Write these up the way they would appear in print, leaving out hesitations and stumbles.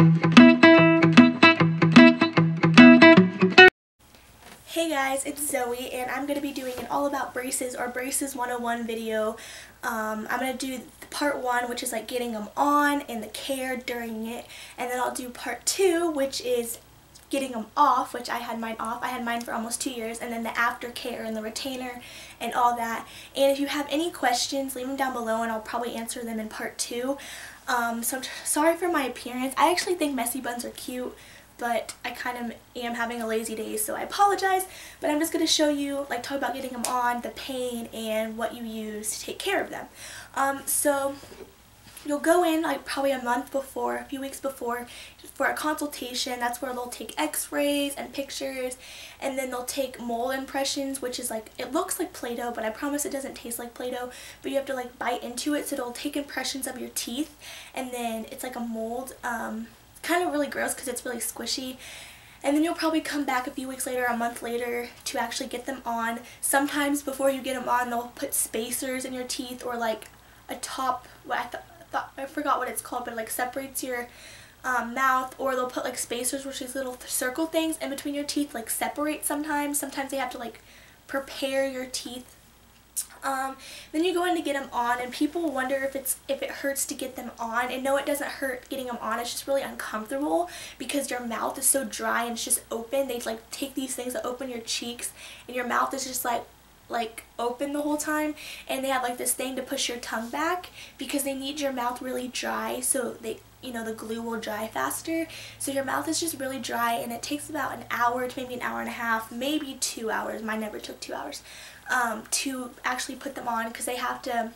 Hey guys, it's Zoe and I'm going to be doing an all about braces or braces 101 video. I'm going to do part 1, which is like getting them on and the care during it, and then I'll do part 2, which is getting them off, which I had mine off. I had mine for almost 2 years, and then the aftercare and the retainer and all that. And if you have any questions, leave them down below and I'll probably answer them in part 2. So I'm sorry for my appearance. I actually think messy buns are cute, but I kind of am having a lazy day, so I apologize. But I'm just going to show you, like, talk about getting them on, the pain, and what you use to take care of them. So you'll go in like probably a month before, a few weeks before, for a consultation. That's where they'll take x-rays and pictures, and then they'll take mold impressions, which is like, it looks like Play-Doh, but I promise it doesn't taste like Play-Doh, but you have to like bite into it, so it'll take impressions of your teeth, and then it's like a mold, kind of really gross because it's really squishy. And then you'll probably come back a few weeks later, a month later, to actually get them on. Sometimes before you get them on, they'll put spacers in your teeth, or like a top, I forgot what it's called, but it like separates your mouth, or they'll put like spacers, which is little circle things in between your teeth, like separate sometimes. Sometimes they have to like prepare your teeth. Then you go in to get them on, and people wonder if it hurts to get them on, and no, it doesn't hurt getting them on. It's just really uncomfortable because your mouth is so dry and it's just open. They like take these things that open your cheeks, and your mouth is just like open the whole time, and they have like this thing to push your tongue back because they need your mouth really dry, so they, you know, the glue will dry faster. So your mouth is just really dry, and it takes about an hour to maybe an hour and a half, maybe 2 hours. Mine never took 2 hours to actually put them on, because they have to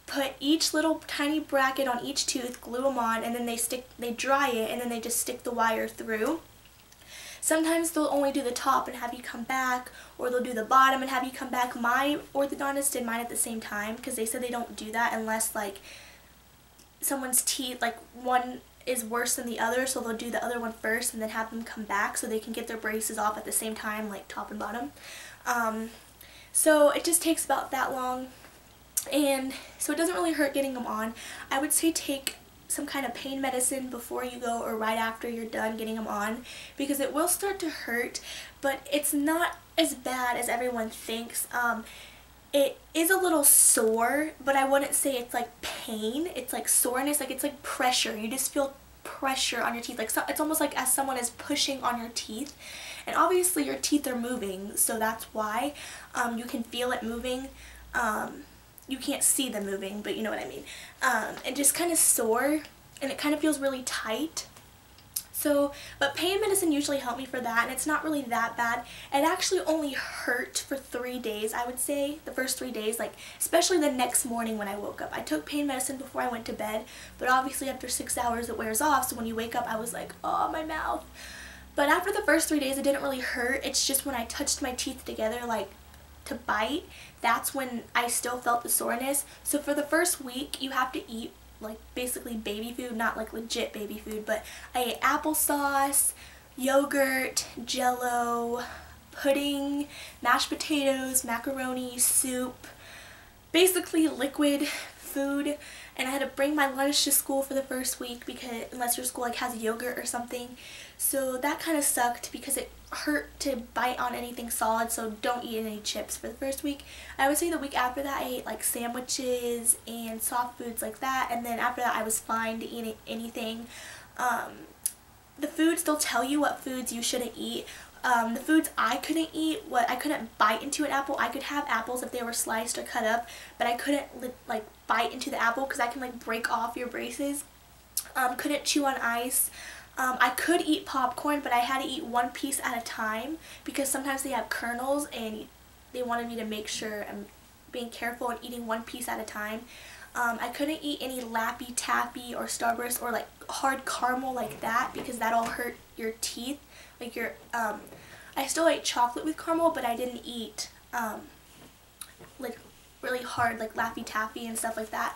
put each little tiny bracket on each tooth, glue them on, and then they dry it, and then they just stick the wire through. Sometimes they'll only do the top and have you come back, or they'll do the bottom and have you come back. My orthodontist did mine at the same time, because they said they don't do that unless like someone's teeth, like one is worse than the other, so they'll do the other one first and then have them come back so they can get their braces off at the same time, like top and bottom. So it just takes about that long, and so it doesn't really hurt getting them on. I would say take some kind of pain medicine before you go, or right after you're done getting them on, because it will start to hurt, but it's not as bad as everyone thinks. It is a little sore, but I wouldn't say it's like pain. It's like soreness, like it's like pressure. You just feel pressure on your teeth, like, so it's almost like as someone is pushing on your teeth. And obviously your teeth are moving, so that's why you can feel it moving. You can't see them moving, but you know what I mean. And just kind of sore, and it kind of feels really tight. So, but pain medicine usually helped me for that, and it's not really that bad. It actually only hurt for 3 days, I would say, the first 3 days, like especially the next morning when I woke up. I took pain medicine before I went to bed, but obviously after 6 hours it wears off, so when you wake up I was like, oh, my mouth. But after the first 3 days it didn't really hurt. It's just when I touched my teeth together, like to bite, that's when I still felt the soreness. So for the first week you have to eat like basically baby food, not like legit baby food, but I ate applesauce, yogurt, jello, pudding, mashed potatoes, macaroni, soup, basically liquid food. And I had to bring my lunch to school for the first week, because unless your school like has yogurt or something. So that kind of sucked because it hurt to bite on anything solid, so don't eat any chips for the first week. I would say the week after that I ate like sandwiches and soft foods like that, and then after that I was fine to eat anything. The foods, they'll tell you what foods you shouldn't eat. The foods I couldn't eat, I couldn't bite into an apple. I could have apples if they were sliced or cut up, but I couldn't like bite into the apple because I can like break off your braces. Couldn't chew on ice. I could eat popcorn, but I had to eat one piece at a time because sometimes they have kernels, and they wanted me to make sure I'm being careful and eating one piece at a time. I couldn't eat any Laffy Taffy or Starburst or like hard caramel like that, because that'll hurt your teeth. Like your, I still ate chocolate with caramel, but I didn't eat like really hard like Laffy Taffy and stuff like that.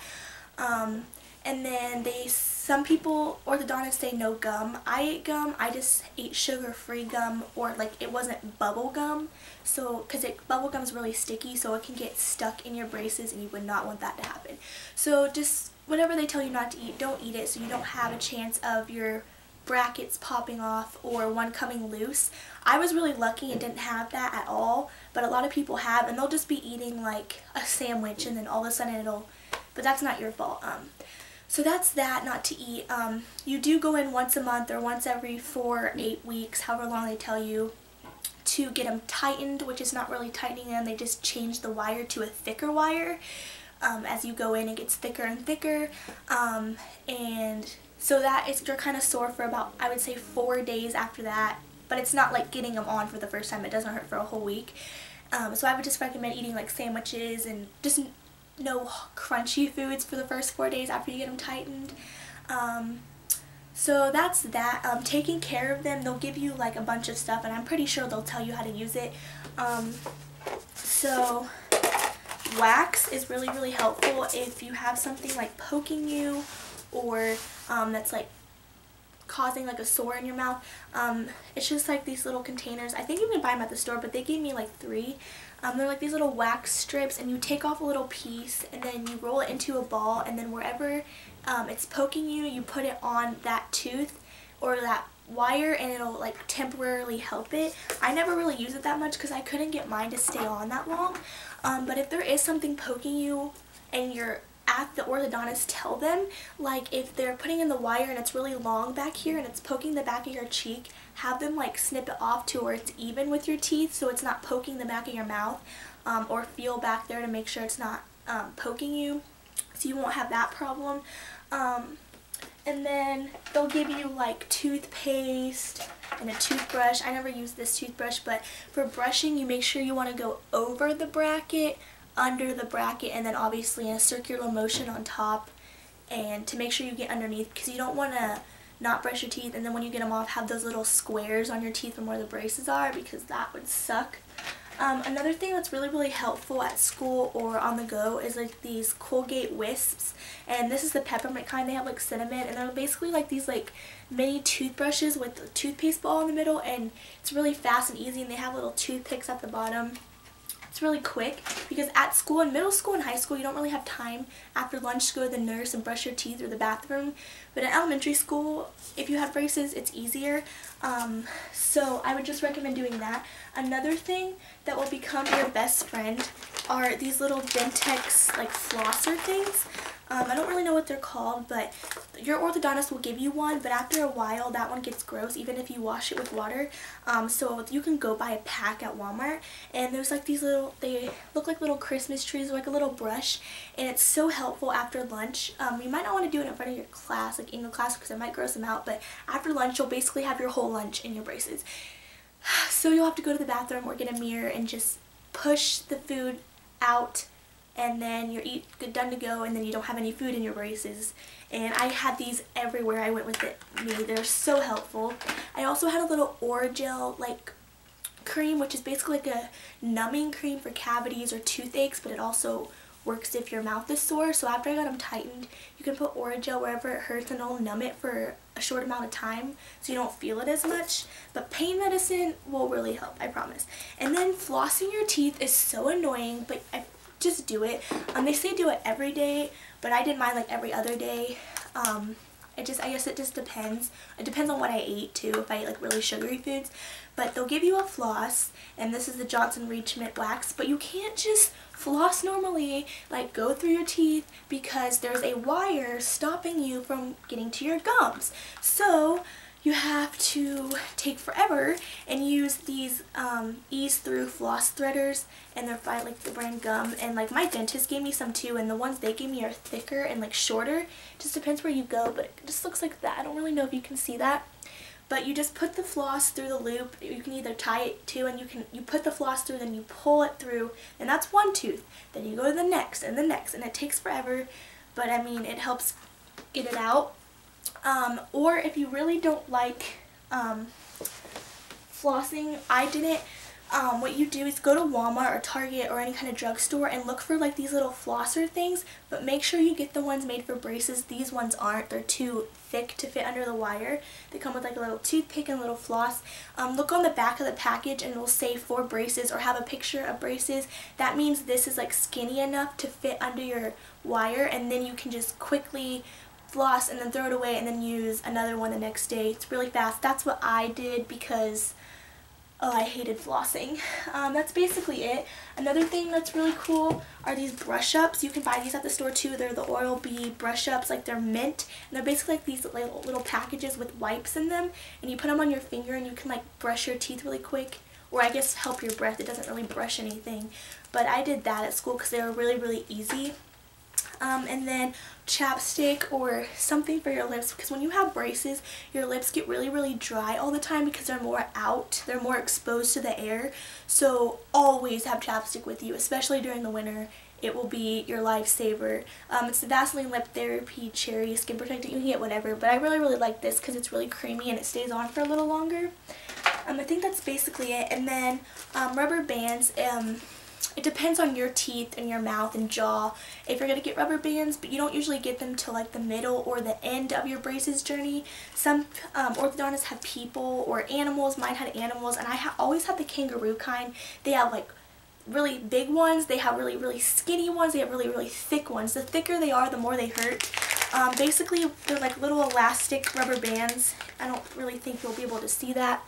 And then some people, orthodontists, say no gum. I ate gum. I just ate sugar-free gum, or like it wasn't bubble gum. So, because bubble gum is really sticky, so it can get stuck in your braces, and you would not want that to happen. So just whatever they tell you not to eat, don't eat it, so you don't have a chance of your brackets popping off or one coming loose. I was really lucky and didn't have that at all, but a lot of people have, and they'll just be eating like a sandwich and then all of a sudden it'll, but that's not your fault. So that's that, not to eat. You do go in once a month or once every 4 or 8 weeks, however long they tell you, to get them tightened, which is not really tightening them. They just change the wire to a thicker wire. As you go in, it gets thicker and thicker. And so that is, you're kind of sore for about, I would say, 4 days after that. But it's not like getting them on for the first time. It doesn't hurt for a whole week. So I would just recommend eating like sandwiches and just no crunchy foods for the first 4 days after you get them tightened. So that's that. Taking care of them, they'll give you like a bunch of stuff, and I'm pretty sure they'll tell you how to use it. So wax is really, really helpful if you have something like poking you or that's like causing like a sore in your mouth. It's just like these little containers. I think you can buy them at the store, but they gave me like 3. They're like these little wax strips, and you take off a little piece and then you roll it into a ball, and then wherever it's poking you, you put it on that tooth or that wire, and it'll like temporarily help it. I never really use it that much because I couldn't get mine to stay on that long. But if there is something poking you and you're at the orthodontist, tell them, like if they're putting in the wire and it's really long back here and it's poking the back of your cheek, have them like snip it off to where it's even with your teeth so it's not poking the back of your mouth, or feel back there to make sure it's not poking you, so you won't have that problem. And then they'll give you like toothpaste and a toothbrush. I never use this toothbrush, but for brushing you make sure you want to go over the bracket, under the bracket, and then obviously in a circular motion on top, and to make sure you get underneath, because you don't want to not brush your teeth and then when you get them off have those little squares on your teeth from where the braces are, because that would suck. Another thing that's really, really helpful at school or on the go is like these Colgate Wisps, and this is the peppermint kind. They have like cinnamon, and they're basically like these like mini toothbrushes with a toothpaste ball in the middle, and it's really fast and easy, and they have little toothpicks at the bottom. It's really quick because at school, in middle school and high school, you don't really have time after lunch to go to the nurse and brush your teeth or the bathroom. But in elementary school, if you have braces, it's easier. So I would just recommend doing that. Another thing that will become your best friend are these little Dentex like flosser things. I don't really know what they're called, but your orthodontist will give you one, but after a while that one gets gross even if you wash it with water. So you can go buy a pack at Walmart, and there's like these little, they look like little Christmas trees, like a little brush, and it's so helpful after lunch. You might not want to do it in front of your class, like in your class, because it might gross them out, but after lunch you'll basically have your whole lunch in your braces. So you'll have to go to the bathroom or get a mirror and just push the food out, and then you're done to go, and then you don't have any food in your braces. And I had these everywhere I went with me. They're so helpful. I also had a little Oragel like cream, which is basically like a numbing cream for cavities or toothaches, but it also works if your mouth is sore. So after I got them tightened, you can put Oragel wherever it hurts, and it'll numb it for a short amount of time so you don't feel it as much. But pain medicine will really help, I promise. And then flossing your teeth is so annoying, but just do it. They say do it every day, but I did mine like every other day. I guess it just depends. It depends on what I ate too, if I ate like really sugary foods. But they'll give you a floss, and this is the Johnson Reach Mint Wax, but you can't just floss normally, like go through your teeth, because there's a wire stopping you from getting to your gums. So you have to take forever and use these Ease Through floss threaders, and they're by like the brand Gum, and like my dentist gave me some too, and the ones they gave me are thicker and like shorter. Just depends where you go, but it just looks like that. I don't really know if you can see that, but you just put the floss through the loop. You can either tie it to, and you put the floss through, then you pull it through, and that's one tooth. Then you go to the next and the next, and it takes forever, but I mean it helps get it out. Or if you really don't like flossing, I didn't. What you do is go to Walmart or Target or any kind of drugstore and look for like these little flosser things, but make sure you get the ones made for braces. These ones aren't. They're too thick to fit under the wire. They come with like a little toothpick and a little floss. Look on the back of the package and it'll say for braces or have a picture of braces. That means this is like skinny enough to fit under your wire, and then you can just quickly floss and then throw it away and then use another one the next day. It's really fast. That's what I did because I hated flossing. That's basically it. Another thing that's really cool are these brush ups. You can buy these at the store too. They're the Oral-B brush ups, like they're mint, and they're basically like these little packages with wipes in them, and you put them on your finger and you can like brush your teeth really quick, or I guess help your breath. It doesn't really brush anything, but I did that at school because they were really easy. And then chapstick or something for your lips, because when you have braces your lips get really dry all the time because they're more out, they're more exposed to the air. So always have chapstick with you, especially during the winter. It will be your lifesaver. It's the Vaseline Lip Therapy Cherry Skin Protector. You can get whatever, but I really like this because it's really creamy and it stays on for a little longer. I think that's basically it. And then rubber bands. It depends on your teeth and your mouth and jaw if you're going to get rubber bands, but you don't usually get them till like the middle or the end of your braces journey. Some orthodontists have people or animals. Mine had animals, and I always had the kangaroo kind. They have like really big ones, they have really skinny ones, they have really thick ones. The thicker they are, the more they hurt. Basically, they're like little elastic rubber bands. I don't really think you'll be able to see that.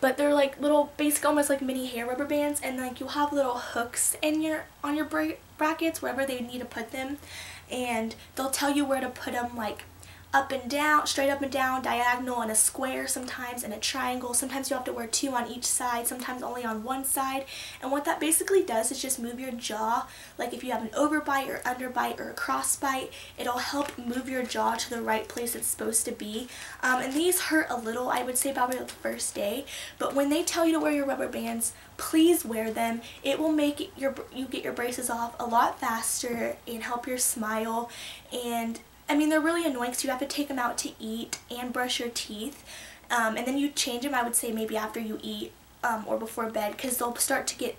But they're like little, basic, almost like mini hair rubber bands, and like you'll have little hooks in on your brackets wherever they need to put them, and they'll tell you where to put them, like up and down, straight up and down, diagonal, and a square sometimes, and a triangle. Sometimes you have to wear 2 on each side, sometimes only on one side. And what that basically does is just move your jaw. Like if you have an overbite or underbite or a crossbite, it'll help move your jaw to the right place it's supposed to be. And these hurt a little, I would say probably the first day, but when they tell you to wear your rubber bands, please wear them. It will make you get your braces off a lot faster and help your smile. And I mean, they're really annoying because you have to take them out to eat and brush your teeth, and then you change them, I would say, maybe after you eat or before bed, because they'll start to get,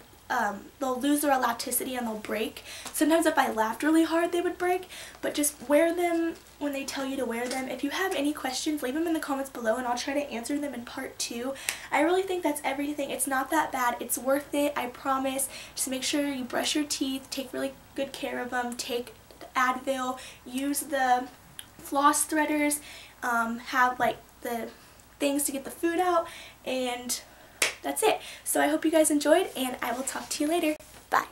they'll lose their elasticity and they'll break. Sometimes if I laughed really hard they would break, but just wear them when they tell you to wear them. If you have any questions, leave them in the comments below and I'll try to answer them in part 2. I really think that's everything. It's not that bad. It's worth it, I promise. Just make sure you brush your teeth, take really good care of them, take Advil, use the floss threaders, have like the things to get the food out, and that's it. So I hope you guys enjoyed, and I will talk to you later. Bye.